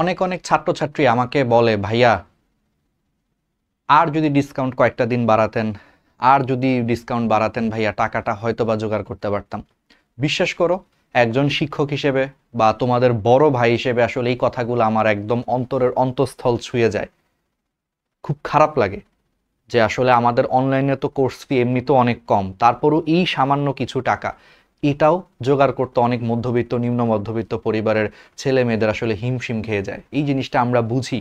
অনেক অনেক ছাত্রছাত্রী আমাকে বলে, ভাইয়া আর যদি ডিসকাউন্ট কয়েকটা দিন বাড়াতেন, আর যদি ডিসকাউন্ট বাড়াতেন ভাইয়া টাকাটা হয়তো বা জোগাড় করতে পারতাম। বিশ্বাস করো, একজন শিক্ষক হিসেবে বা তোমাদের বড় ভাই হিসেবে আসলে এই কথাগুলো আমার একদম অন্তরের অন্তঃস্থল ছুঁয়ে যায়। খুব খারাপ লাগে যে আসলে আমাদের অনলাইনে তো কোর্স ফি এমনিতেও অনেক কম, তারপরও এই সামান্য কিছু টাকা এটাও জোগাড় করতে অনেক মধ্যবিত্ত নিম্ন মধ্যবিত্ত পরিবারের ছেলে মেয়েদের আসলে হিমশিম খেয়ে যায়। এই জিনিসটা আমরা বুঝি।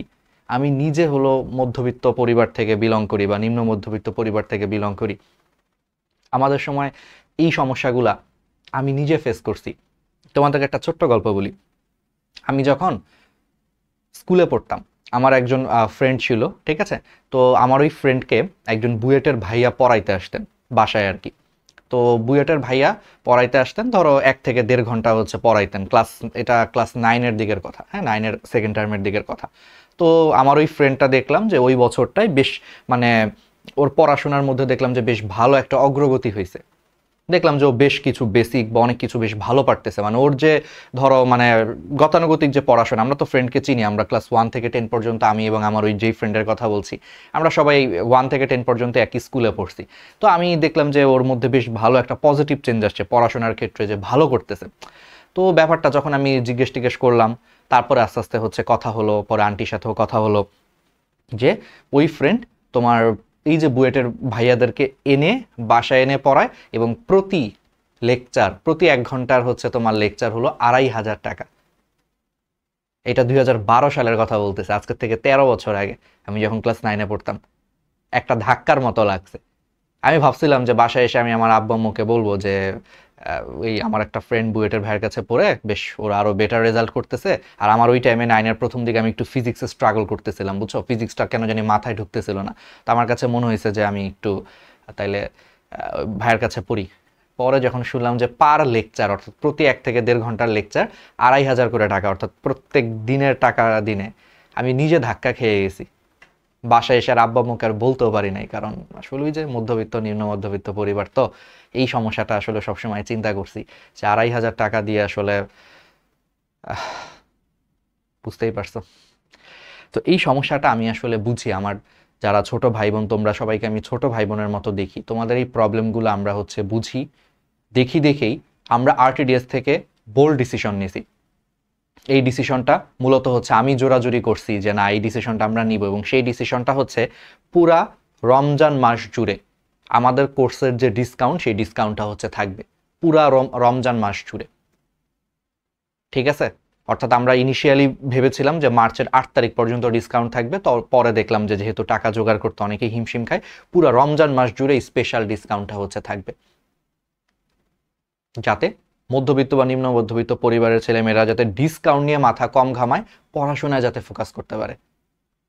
আমি নিজে হলো মধ্যবিত্ত পরিবার থেকে বিলং করি বা নিম্ন মধ্যবিত্ত পরিবার থেকে বিলং করি। আমাদের সময় এই সমস্যাগুলা আমি নিজে ফেস করছি। তোমাদেরকে একটা ছোট্ট গল্প বলি। আমি যখন স্কুলে পড়তাম, আমার একজন ফ্রেন্ড ছিল, ঠিক আছে? তো আমার ওই ফ্রেন্ডকে একজন বুয়েটের ভাইয়া পড়াইতে আসতেন বাসায় আর কি। তো বুয়েটের ভাইয়া পড়াইতে আসতেন, ধরো 1 থেকে 1.5 ঘন্টা হচ্ছে পড়াইতেন। এটা ক্লাস 9-এর দিকের কথা, হ্যাঁ, 9-এর সেকেন্ড টার্মের দিকের কথা। তো আমার ওই ফ্রেন্ডটা দেখলাম যে ওই বছরটাই বেশ, মানে ওর পড়াশোনার মধ্যে দেখলাম যে বেশ ভালো একটা অগ্রগতি হয়েছে। দেখলাম যে ও বেশ কিছু বেসিক বা অনেক কিছু বেশ ভালো পারতেছে। মানে ওর যে ধরো মানে গতানুগতিক যে পড়াশোনা, আমরা তো ফ্রেন্ডকে চিনি, আমরা ক্লাস 1 থেকে 10 পর্যন্ত, আমি এবং আমার ওই যেই ফ্রেন্ডের কথা বলছি, আমরা সবাই 1 থেকে 10 পর্যন্ত একই স্কুলে পড়ছি। তো আমি দেখলাম যে ওর মধ্যে বেশ ভালো একটা পজিটিভ চেঞ্জ আসছে পড়াশোনার ক্ষেত্রে, যে ভালো করতেছে। তো ব্যাপারটা যখন আমি জিজ্ঞেস করলাম, তারপরে আস্তে আস্তে হচ্ছে কথা হলো, পরে আন্টির সাথেও কথা হলো যে ওই ফ্রেন্ড তোমার এই যে বুয়েটের ভাইয়াদেরকে এনে বাসায় এনে পড়ায়, এবং প্রতি 1 ঘন্টার হচ্ছে তোমার লেকচার হলো 2,500 টাকা। এটা 2012 সালের কথা বলতেছে, আজকের থেকে 13 বছর আগে, আমি যখন ক্লাস 9-এ পড়তাম। একটা ধাক্কার মতো লাগছে। আমি ভাবছিলাম যে বাসায় এসে আমি আমার আব্বু আম্মুকে বলবো যে ওই আমার একটা ফ্রেন্ড বুয়েটের ভাইয়ের কাছে পড়ে বেশ ওরা আরো বেটার রেজাল্ট করতেছে, আর আমার ওই টাইমে 9-এর প্রথম দিকে আমি একটু ফিজিক্সে স্ট্রাগল করতেছিলাম, বুঝছো, ফিজিক্সটা কেন জানি মাথায় ঢুকতেছিল না। তো আমার কাছে মনে হয়েছে যে আমি একটু তাইলে ভাইয়ের কাছে পড়ি। পরে যখন শুনলাম যে পার লেকচার, অর্থাৎ প্রতি 1 থেকে 1.5 ঘন্টার লেকচার 2,500 করে টাকা, অর্থাৎ প্রত্যেক দিনের টাকা দিনে, আমি নিজে ধাক্কা খেয়ে গেছি। বাসায় এসে আর আব্বা আম্মুকে আর বলতেও পারি নাই, কারণ আসলে ওই যে মধ্যবিত্ত নিম্ন মধ্যবিত্ত পরিবার, তো এই সমস্যাটা আসলে সবসময় চিন্তা করছি যে 2,500 টাকা দিয়ে আসলে বুঝতেই পারছো। তো এই সমস্যাটা আমি আসলে বুঝি। আমার যারা ছোট ভাই বোন, তোমরা সবাইকে আমি ছোট ভাই বোনের মতো দেখি। তোমাদের এই প্রবলেমগুলো আমরা হচ্ছে বুঝি, দেখেই আমরা আরটিডিএস থেকে বোল্ড ডিসিশন নিয়েছি। এই ডিসিশনটা মূলত হচ্ছে আমি জোরাজুরি করছি যে না, এই ডিসিশনটা আমরা নিব, এবং সেই ডিসিশনটা হচ্ছে পুরা রমজান মাস জুড়ে আমাদের কোর্সের যে ডিসকাউন্ট, সেই ডিসকাউন্টটা হচ্ছে থাকবে পুরা রমজান মাস জুড়ে। ঠিক আছে? অর্থাৎ আমরা ইনিশিয়ালি ভেবেছিলাম যে মার্চের 8 তারিখ পর্যন্ত ডিসকাউন্ট থাকবে, তো পরে দেখলাম যে যেহেতু টাকা জোগাড় করতে অনেকেই হিমশিম খায়, পুরা রমজান মাস জুড়ে স্পেশাল ডিসকাউন্টটা হচ্ছে থাকবে, যাতে মধ্যবিত্ত বা নিম্ন মধ্যবিত্ত পরিবারের ছেলেমেয়েরা যাতে ডিসকাউন্ট নিয়ে মাথা কম ঘামায়, পড়াশোনায় যাতে ফোকাস করতে পারে।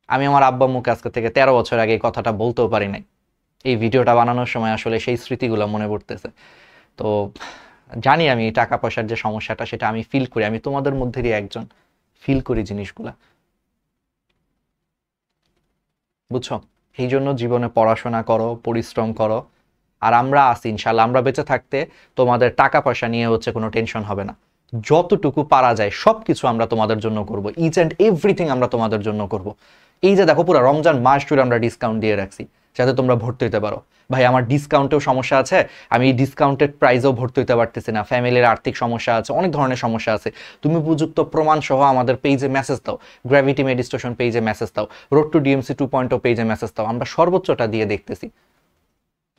আমি আমার আব্বা আম্মুকে আজকে থেকে 13 বছর আগে এই কথাটা বলতেও পারি নাই। এই ভিডিওটা বানানোর সময় আসলে সেই স্মৃতিগুলো মনে পড়তেছে। তো জানি আমি টাকা পয়সার যে সমস্যাটা সেটা আমি ফিল করি, আমি তোমাদের মধ্যেরই একজন, ফিল করি জিনিসগুলা, বুঝছো? এই জন্য জীবনে পড়াশোনা করো, পরিশ্রম করো। আর আমরা আছি ইনশাল্লাহ, আমরা বেঁচে থাকতে তোমাদের টাকা পয়সা নিয়ে হচ্ছে কোনো টেনশন হবে না। যতটুকু পারা যায় সব কিছু আমরা তোমাদের জন্য করব, ইচ অ্যান্ড এভরিথিং আমরা তোমাদের জন্য করব। এই যে দেখো, পুরো রমজান মাস জুড়ে আমরা ডিসকাউন্ট দিয়ে রাখছি যাতে তোমরা ভর্তি হতে পারো। ভাই আমার ডিসকাউন্টেও সমস্যা আছে, আমি ডিসকাউন্টেড প্রাইসেও ভর্তি হতে পারতেছি না, ফ্যামিলির আর্থিক সমস্যা আছে, অনেক ধরনের সমস্যা আছে। তুমি উপযুক্ত প্রমাণ সহ আমাদের পেজে মেসেজ দাও, গ্র্যাভিটি মেডিটেশন পেজে মেসেজ দাও, রোড টু ডিএমসি 2.0 পেজে মেসেজ দাও, আমরা সর্বোচ্চটা দিয়ে দেখতেছি।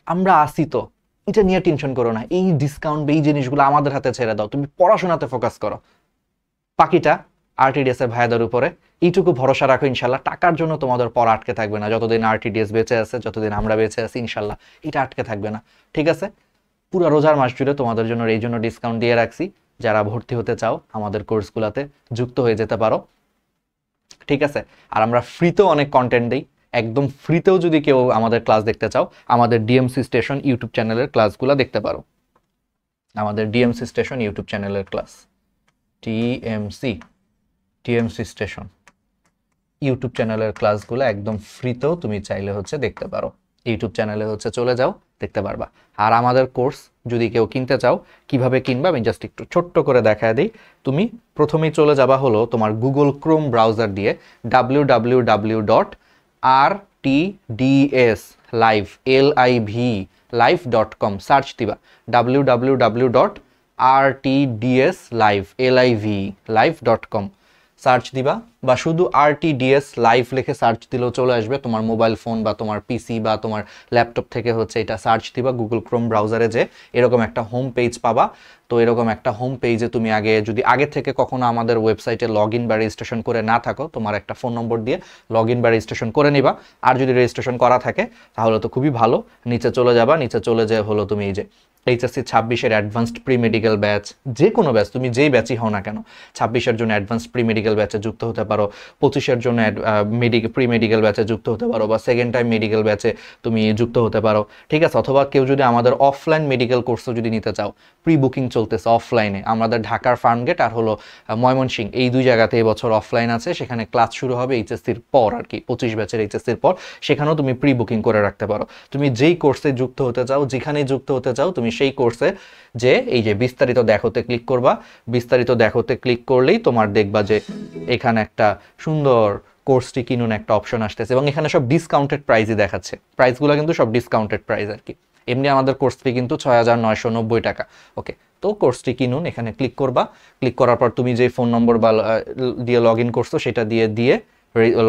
আমরা আসি তো, এটা নিয়ে টেনশন করো না। এই ডিসকাউন্ট বা এই জিনিসগুলো আমাদের হাতে ছেড়ে দাও, তুমি পড়াশোনাতে ফোকাস করো। বাকিটা আরটিডিএস এর ভাইয়াদের উপরে এইটুকু ভরসা রাখো, ইনশাল্লাহ টাকার জন্য তোমাদের পড়া আটকে থাকবে না। যতদিন আরটিডিএস বেঁচে আছে, যতদিন আমরা বেঁচে আছি, ইনশাল্লাহ এটা আটকে থাকবে না। ঠিক আছে? পুরো রোজার মাস জুড়ে তোমাদের জন্য এই জন্য ডিসকাউন্ট দিয়ে রাখছি। যারা ভর্তি হতে চাও আমাদের কোর্সগুলোতে যুক্ত হয়ে যেতে পারো। ঠিক আছে? আর আমরা ফ্রিতেও অনেক কন্টেন্ট দিই। একদম ফ্রিতেও যদি কেউ আমাদের ক্লাস দেখতে চাও, আমাদের ডিএমসি স্টেশন ইউটিউব চ্যানেলের ক্লাসগুলো দেখতে পারো। আমাদের ডিএমসি স্টেশন ইউটিউব চ্যানেলের class, TMC TMC station YouTube চ্যানেলের ক্লাসগুলো একদম ফ্রিতেও তুমি চাইলে হচ্ছে দেখতে পারো। ইউটিউব চ্যানেলে হচ্ছে চলে যাও, দেখতে পারবা। আর আমাদের কোর্স যদি কেউ কিনতে চাও, কিভাবে কিনবা আমি জাস্ট একটু ছোট্ট করে দেখায় দিই। তুমি প্রথমেই চলে যাবা হলো তোমার গুগল ক্রোম ব্রাউজার দিয়ে www.rtdslive live.com সার্চ দিবা, www.rtdslive.com সার্চ দিবা, বা শুধু RTDS লাইভ লিখে সার্চ দিলেও চলে আসবে তোমার মোবাইল ফোন বা তোমার পিসি বা তোমার ল্যাপটপ থেকে হচ্ছে এটা সার্চ দিবা গুগল ক্রোম ব্রাউজারে, যে এরকম একটা হোম পেজ পাবা। তো এরকম একটা হোম পেজে তুমি যদি আগে থেকে কখনো আমাদের ওয়েবসাইটে লগ ইন বা রেজিস্ট্রেশন করে না থাকো, তোমার একটা ফোন নম্বর দিয়ে লগ ইন বা রেজিস্ট্রেশন করে নিবা। আর যদি রেজিস্ট্রেশন করা থাকে তাহলে তো খুবই ভালো, নিচে চলে যাবা, নিচে চলে যেয়ে হলো তুমি এই যে এইচএসসি 26-এর অ্যাডভান্সড প্রি মেডিকেল ব্যাচ, যে কোনো ব্যাচ তুমি যেই ব্যাচই হও না কেন, 26-এর জন্য অ্যাডভান্সড প্রি মেডিকেল ব্যাচে যুক্ত হতে পারো, 25-এর জন্য প্রি মেডিকেল ব্যাচে যুক্ত হতে পারো, বা সেকেন্ড টাইম মেডিকেল ব্যাচে তুমি যুক্ত হতে পারো, ঠিক আছে। অথবা কেউ যদি আমাদের অফলাইন মেডিকেল কোর্সও যদি নিতে চাও, প্রি বুকিং চলতেছে অফলাইনে, আমাদের ঢাকার ফার্মগেট আর হলো ময়মনসিংহ, এই দুই জায়গাতে এবছর অফলাইন আছে, সেখানে ক্লাস শুরু হবে এইচএসসির পর আর কি, 25 ব্যাচের এইচএসসির পর, সেখানেও তুমি প্রি বুকিং করে রাখতে পারো। তুমি যেই কোর্সে যুক্ত হতে চাও, যেখানেই যুক্ত হতে চাও, তুমি সেই কোর্সে যে এই যে বিস্তারিত দেখোতে ক্লিক করবা, বিস্তারিত দেখোতে ক্লিক করলেই তোমার দেখবা যে এখানে একটা সুন্দর কোর্সটি কিনুন একটা অপশন আসতেছে, এবং এখানে সব ডিসকাউন্টেড প্রাইসই দেখাচ্ছে, প্রাইসগুলো কিন্তু সব ডিসকাউন্টেড প্রাইস আর কি। এমনি আমাদের কোর্স ফি কিন্তু 6,990 টাকা। ওকে, তো কোর্সটি কিনুন এখানে ক্লিক করবা, ক্লিক করার পর তুমি যে ফোন নম্বর বা দিয়ে লগ ইন করছো সেটা দিয়ে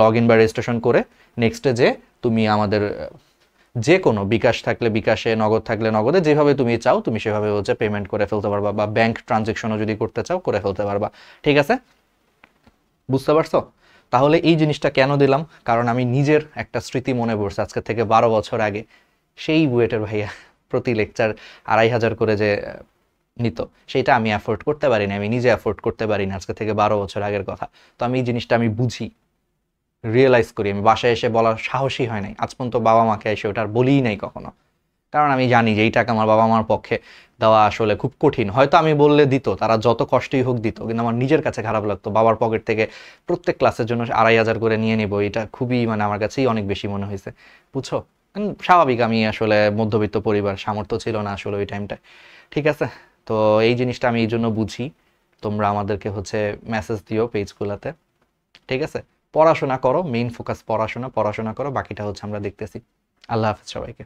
লগ ইন বা রেজিস্ট্রেশন করে নেক্সটে যে তুমি আমাদের যে কোনো বিকাশ থাকলে বিকাশে, নগদ থাকলে নগদে, যেভাবে তুমি চাও তুমি সেভাবে হচ্ছে পেমেন্ট করে ফেলতে পারবা, বা ব্যাংক ট্রানজেকশনও যদি করতে চাও করে ফেলতে পারবা, ঠিক আছে। বুঝতে পারছো? তাহলে এই জিনিসটা কেন দিলাম, কারণ আমি নিজের একটা স্মৃতি মনে পড়ছে আজকে থেকে 12 বছর আগে, সেই বুয়েটের ভাইয়া প্রতি লেকচার 2,500 করে যে নিত, সেটা আমি অ্যাফোর্ড করতে পারি না, আমি নিজে অ্যাফোর্ড করতে পারি না, আজকে থেকে 12 বছর আগের কথা। তো আমি এই জিনিসটা আমি বুঝি, রিয়েলাইজ করি, আমি বাসায় এসে বলার সাহসই হয় নাই আজ পর্যন্ত, বাবা মাকে এসে ওটা আর বলিই নাই কখনো, কারণ আমি জানি যে এই টাকা আমার বাবা মার পক্ষে দেওয়া আসলে খুব কঠিন। হয়তো আমি বললে দিত, তারা যত কষ্টই হোক দিত, কিন্তু আমার নিজের কাছে খারাপ লাগতো বাবার পকেট থেকে প্রত্যেক ক্লাসের জন্য 2,500 করে নিয়ে নেবো, এটা খুবই আমার কাছেই অনেক বেশি মনে হয়েছে, বুঝছো। স্বাভাবিক, আমি আসলে মধ্যবিত্ত পরিবার, সামর্থ্য ছিল না আসলে ওই টাইমটায়, ঠিক আছে। তো এই জিনিসটা আমি এই জন্য বুঝি, তোমরা আমাদেরকে হচ্ছে মেসেজ দিও পেজগুলোতে, ঠিক আছে। পড়াশোনা করো, মেইন ফোকাস পড়াশোনা, পড়াশোনা করো, বাকিটা হচ্ছে আমরা দেখতেছি। আল্লাহ হাফেজ সবাইকে।